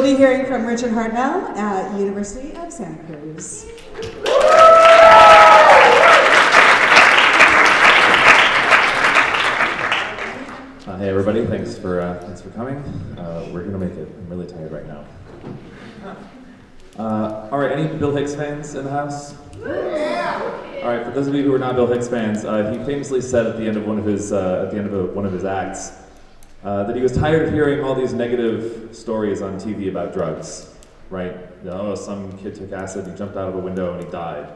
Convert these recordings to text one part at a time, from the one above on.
be hearing from Richard Hartnell at University of Santa Cruz. Hey everybody, thanks for coming. We're gonna make it. I'm really tired right now. All right, any Bill Hicks fans in the house? Yeah. All right, for those of you who are not Bill Hicks fans, he famously said at the end of one of his acts that he was tired of hearing all these negative stories on TV about drugs. Right? Oh, some kid took acid, he jumped out of a window, and he died.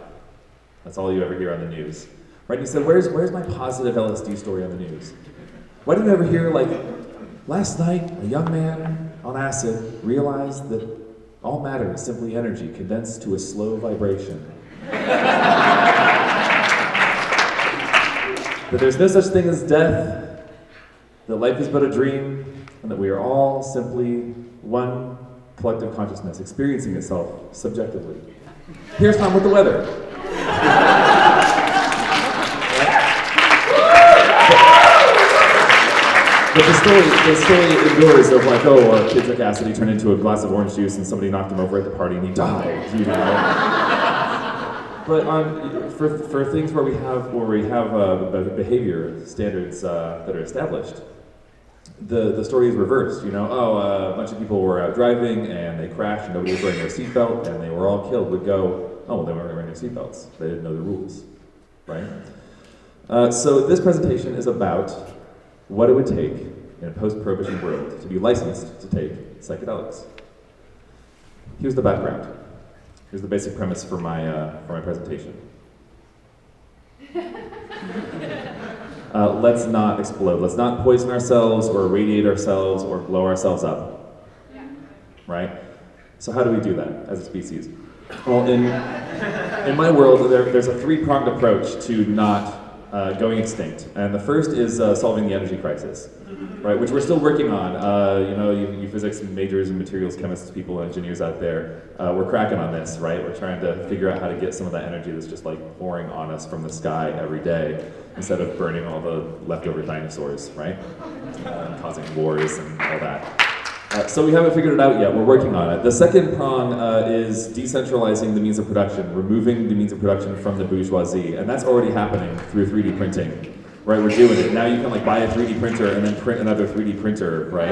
That's all you ever hear on the news. Right? And he said, "Where's my positive LSD story on the news? Why didn't you ever hear, like, last night a young man on acid realized that all matter is simply energy condensed to a slow vibration. That there's no such thing as death, that life is but a dream, and that we are all simply one collective consciousness experiencing itself subjectively." Here's Tom with the weather. But the story endures of like, oh, a kid took acid, he turned into a glass of orange juice, and somebody knocked him over at the party, and he died. You know. But for things where we have behavior standards that are established, the story is reversed. You know, a bunch of people were out driving and they crashed, and nobody was wearing their seatbelt, and they were all killed. Would go, oh, well, they weren't wearing their seatbelts. They didn't know the rules, right? So this presentation is about what it would take in a post-prohibition world to be licensed to take psychedelics. Here's the background. Here's the basic premise for my presentation. Let's not explode. Let's not poison ourselves or irradiate ourselves or blow ourselves up. Yeah. Right? So how do we do that as a species? Well, in my world, there's a three-pronged approach to not going extinct, and the first is solving the energy crisis, right? Which we're still working on. You physics majors and materials chemists, people, engineers out there, we're cracking on this, right? We're trying to figure out how to get some of that energy that's just like pouring on us from the sky every day, instead of burning all the leftover dinosaurs, right? Causing wars and all that. So we haven't figured it out yet, we're working on it. The second prong is decentralizing the means of production, removing the means of production from the bourgeoisie, and that's already happening through 3D printing, right? We're doing it. Now you can like buy a 3D printer and then print another 3D printer, right?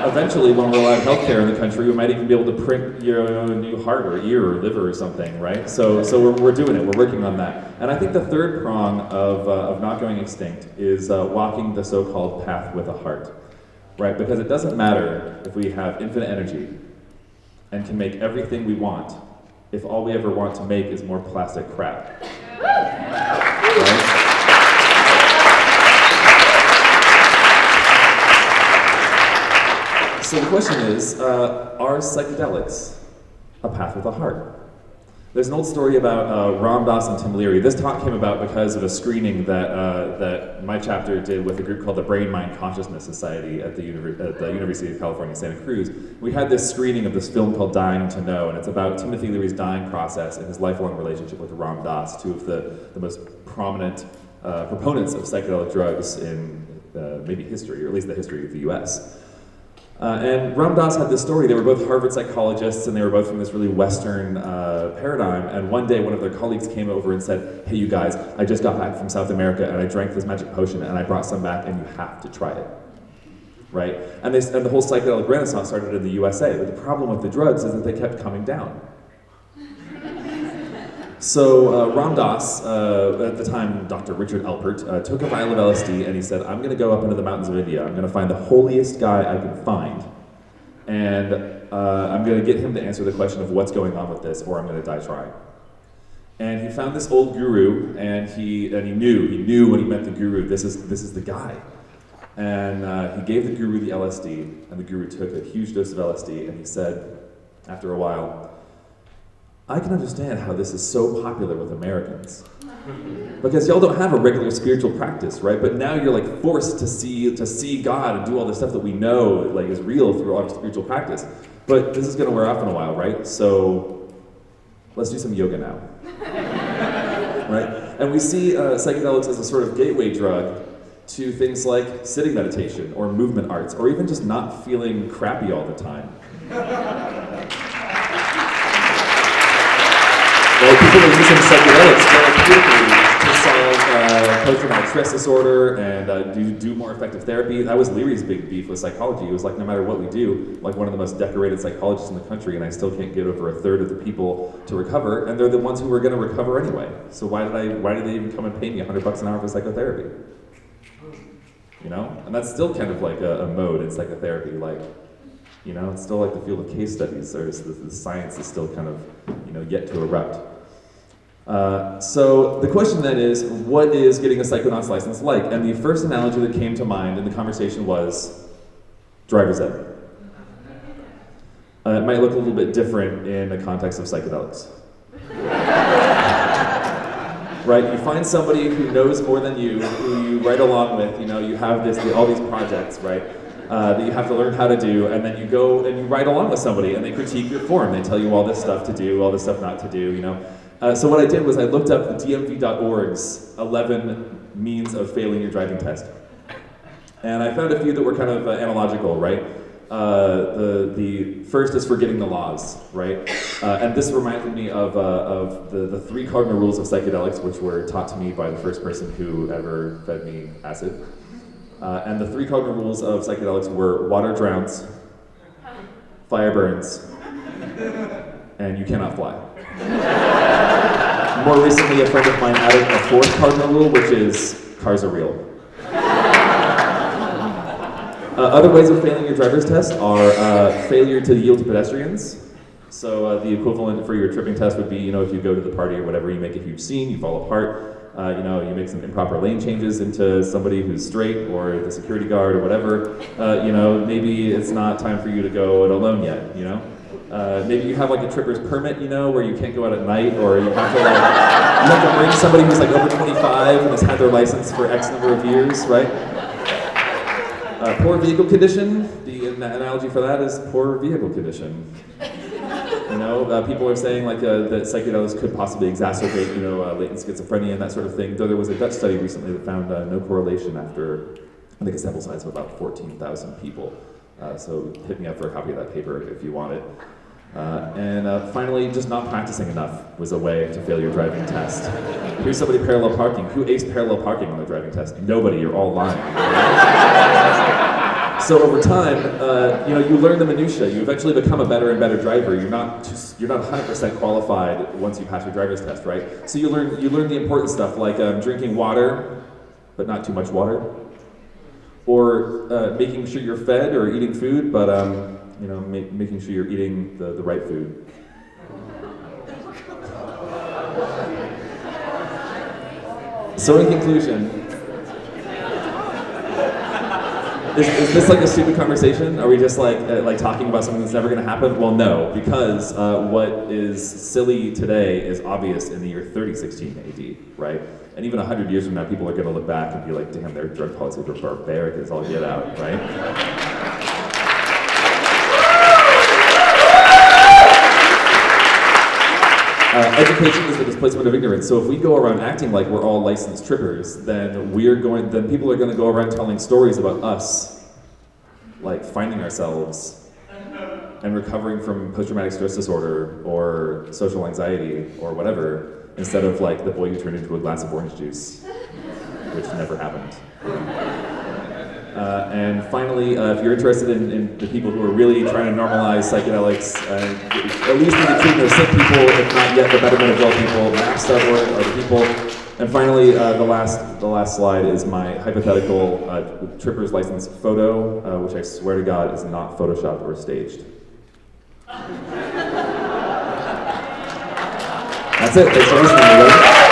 Eventually, when we're allowed healthcare in the country, we might even be able to print a new heart or ear or liver or something, right? So we're doing it, we're working on that. And I think the third prong of not going extinct is walking the so-called path with a heart. Right, because it doesn't matter if we have infinite energy and can make everything we want if all we ever want to make is more plastic crap. Right? So the question is, are psychedelics a path with a heart? There's an old story about Ram Dass and Tim Leary. This talk came about because of a screening that my chapter did with a group called the Brain Mind Consciousness Society at the University of California, Santa Cruz. We had this screening of this film called Dying to Know, and it's about Timothy Leary's dying process and his lifelong relationship with Ram Dass, two of the most prominent proponents of psychedelic drugs in maybe history, or at least the history of the US. And Ram Dass had this story. They were both Harvard psychologists, and they were both from this really Western paradigm. And one day, one of their colleagues came over and said, "Hey, you guys, I just got back from South America, and I drank this magic potion, and I brought some back, and you have to try it." Right? And the whole psychedelic renaissance started in the USA. But the problem with the drugs is that they kept coming down. So Ram Dass, at the time Dr. Richard Alpert, took a vial of LSD and he said, "I'm going to go up into the mountains of India. I'm going to find the holiest guy I can find, and I'm going to get him to answer the question of what's going on with this, or I'm going to die trying." And he found this old guru, and he knew when he met the guru, this is the guy. And he gave the guru the LSD, and the guru took a huge dose of LSD, and he said, after a while, "I can understand how this is so popular with Americans. Because y'all don't have a regular spiritual practice, right? But now you're like forced to see God and do all the stuff that we know like is real through our spiritual practice. But this is gonna wear off in a while, right? So let's do some yoga now." Right? And we see psychedelics as a sort of gateway drug to things like sitting meditation or movement arts, or even just not feeling crappy all the time. Well, people are using psychedelics therapeutically to solve post-traumatic stress disorder and do more effective therapy. That was Leary's big beef with psychology. It was like, no matter what we do, like one of the most decorated psychologists in the country, and I still can't get over a third of the people to recover, and they're the ones who were going to recover anyway. So why did they even come and pay me $100 an hour for psychotherapy? You know, and that's still kind of like a mode in psychotherapy, like. You know, it's still like the field of case studies. The science is still kind of, yet to erupt. So the question then is, what is getting a Psychonaut's license like? And the first analogy that came to mind in the conversation was driver's ed. It might look a little bit different in the context of psychedelics. Right? You find somebody who knows more than you, who you ride along with. You have all these projects, right? That you have to learn how to do, and then you go and you ride along with somebody, and they critique your form. They tell you all this stuff to do, all this stuff not to do. So what I did was I looked up the DMV.org's 11 means of failing your driving test, and I found a few that were kind of analogical, right? The first is forgetting the laws, right? And this reminded me of the 3 cardinal rules of psychedelics, which were taught to me by the first person who ever fed me acid. And the 3 cardinal rules of psychedelics were water drowns, fire burns, and you cannot fly. More recently, a friend of mine added a 4th cardinal rule, which is cars are real. Other ways of failing your driver's test are failure to yield to pedestrians. So the equivalent for your tripping test would be, if you go to the party or whatever, you make a huge scene, you fall apart. You make some improper lane changes into somebody who's straight or the security guard or whatever. Maybe it's not time for you to go it alone yet. Maybe you have like a tripper's permit, where you can't go out at night, or you have to bring somebody who's like over 25 and has had their license for X number of years, right? Poor vehicle condition. The analogy for that is poor vehicle condition. People are saying that psychedelics could possibly exacerbate, latent schizophrenia and that sort of thing. Though there was a Dutch study recently that found no correlation after, I think, a sample size of about 14,000 people. So hit me up for a copy of that paper if you want it. And finally, just not practicing enough was a way to fail your driving test. Here's somebody parallel parking. Who aced parallel parking on their driving test? Nobody. You're all lying. So over time, you learn the minutia. You eventually become a better and better driver. You're not 100% qualified once you pass your driver's test, right? So you learn the important stuff, like drinking water, but not too much water, or making sure you're fed or eating food, but making sure you're eating the right food. So in conclusion. Is this like a stupid conversation? Are we just like talking about something that's never going to happen? Well, no, because what is silly today is obvious in the year 3016 AD, right? And even 100 years from now, people are going to look back and be like, damn, their drug policies were barbaric as all get out, right? Education is the displacement of ignorance. So if we go around acting like we're all licensed trippers, then people are going to go around telling stories about us, like finding ourselves and recovering from post-traumatic stress disorder or social anxiety or whatever, instead of like the boy who turned into a glass of orange juice, which never happened. And finally, if you're interested in the people who are really trying to normalize psychedelics, at least in the treatment of sick people, if not yet the betterment of well people, maps.org are the people. And finally, the last slide is my hypothetical tripper's license photo, which I swear to God is not photoshopped or staged. That's it. Thanks for listening, everybody.